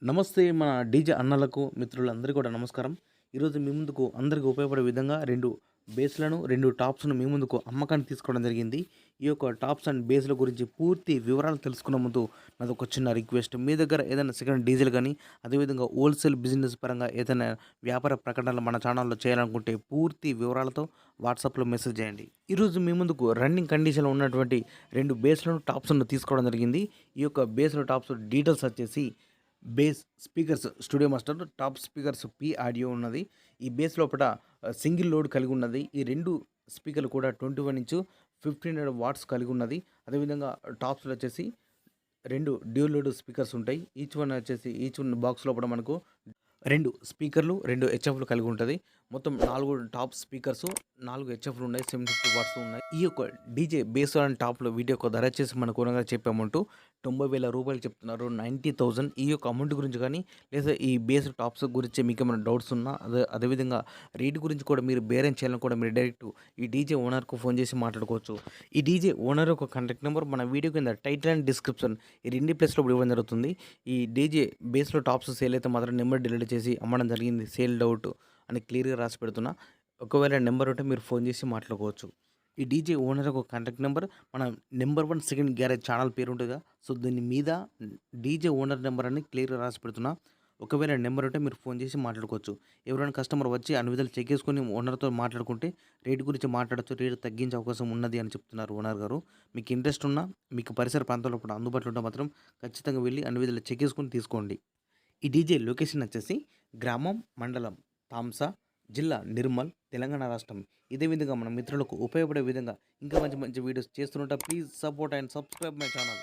నమస్తే మన డీజే అన్నలకు మిత్రులందరికీ కూడా నమస్కారం. ఈరోజు మీ ముందుకు అందరికీ ఉపయోగపడే విధంగా 2 బేస్‌లను, 2 టాప్స్‌ను మీ ముందుకు అమ్మకానికి తీసుకోవడం జరిగింది. ఈ యొక్క టాప్స్ అండ్ బేస్‌ల గురించి పూర్తి వివరాలు తెలుసుకునే ముందు నాదొక చిన్న రిక్వెస్ట్. మీ దగ్గర ఏదైనా సెకండ్ డీజిల్ గానీ, అదేవిధంగా హోల్‌సేల్ బిజినెస్ పరంగా ఏదైనా వ్యాపార ప్రకటనలు మన ఛానెల్‌లో చేయాలనుకుంటే పూర్తి వివరాలతో వాట్సాప్‌లో మెసేజ్ చేయండి. ఈరోజు మీ ముందుకు రన్నింగ్ కండిషన్‌లో ఉన్నటువంటి 2 బేస్‌లను, టాప్స్‌ను తీసుకోవడం జరిగింది. ఈ యొక్క బేస్‌లు, టాప్స్ డీటెయిల్స్ వచ్చేసి base speakers studio master top speakers P audio ఉన్నది. ఈ బేస్ లోపట సింగిల్ లోడ్ కలిగి ఉన్నది. ఈ 2 స్పీకర్లు కూడా 21 ఇంచు 1500 వాట్స్ కలిగి ఉన్నది. అదేవిధంగా టాప్స్‌లో వచ్చేసి 2 డ్యూయల్ లోడ్ స్పీకర్స్ ఉంటాయి. ఈచ్ వన్ బాక్స్ లోపల మనకు 2 స్పీకర్లు, 2 హెచ్ఎఫ్‌లు కలిగి ఉంటది. మొత్తం 4 టాప్ స్పీకర్స్, 4 హెచ్ఎఫ్‌లు ఉన్నాయి. 750 వాట్స్ ఉన్నాయి. ఈ యొక్క డీజే బేస్ అండ్ టాప్‌లో వీటి యొక్క ధర వచ్చేసి మనకు ఓనర్‌గా చెప్పే అమౌంట్ రూ. 90,000 చెప్తున్నారు. 90,000 ఈ యొక్క అమౌంట్ గురించి కానీ, లేదా ఈ బేస్ టాప్స్ గురించి మీకేమైనా డౌట్స్ ఉన్నా, అదేవిధంగా రేట్ గురించి కూడా మీరు బేరం చేయాలని కూడా మీరు డైరెక్ట్ ఈ డీజే ఓనర్‌కు ఫోన్ చేసి మాట్లాడుకోవచ్చు. ఈ డీజే ఓనర్ యొక్క కాంటాక్ట్ నెంబర్ మన వీడియో కింద టైటిల్ అండ్ డిస్క్రిప్షన్ ఈ 2 ప్లేస్‌లో కూడా ఇవ్వడం జరుగుతుంది. ఈ డీజే బేస్‌లో టాప్స్ సేల్ అయితే మాత్రం నెంబర్ డిలీట్ చేసి అమ్మడం జరిగింది. సేల్డ్ అవుట్ అని క్లియర్‌గా రాసి పెడుతున్నా. ఒకవేళ నెంబర్ ఉంటే మీరు ఫోన్ చేసి మాట్లాడుకోవచ్చు. ఈ డీజే ఓనర్ ఒక కాంటాక్ట్ నెంబర్ మన నంబర్ 1 సెకండ్ గ్యారేజ్ ఛానల్ పేరు ఉంటదిగా. సో, దీని మీద డీజే ఓనర్ నెంబర్ అని క్లియర్‌గా రాసి పెడుతున్నా. ఒకవేళ నెంబర్ ఉంటే మీరు ఫోన్ చేసి మాట్లాడుకోవచ్చు. ఎవరైనా కస్టమర్ వచ్చి అన్ని విధాలు చెక్ చేసుకొని ఓనర్‌తో మాట్లాడుకుంటే రేట్ గురించి మాట్లాడొచ్చు. రేట్ తగ్గించే అవకాశం ఉన్నది అని చెప్తున్నారు ఓనర్ గారు. మీకు ఇంట్రెస్ట్ ఉన్నా, మీకు పరిసర ప్రాంతాల్లో కూడా అందుబాటులో ఉంటే మాత్రం ఖచ్చితంగా వెళ్లి అన్ని విధాలు చెక్ చేసుకొని తీసుకోండి. ఈ డీజే లొకేషన్ వచ్చేసి గ్రామం, మండలం తాంసా, జిల్లా నిర్మల్, తెలంగాణ రాష్ట్రం. ఇదే విధంగా మన మిత్రులకు ఉపయోగపడే విధంగా ఇంకా మంచి మంచి వీడియోస్ చేస్తుంటా. Please support and subscribe my channel.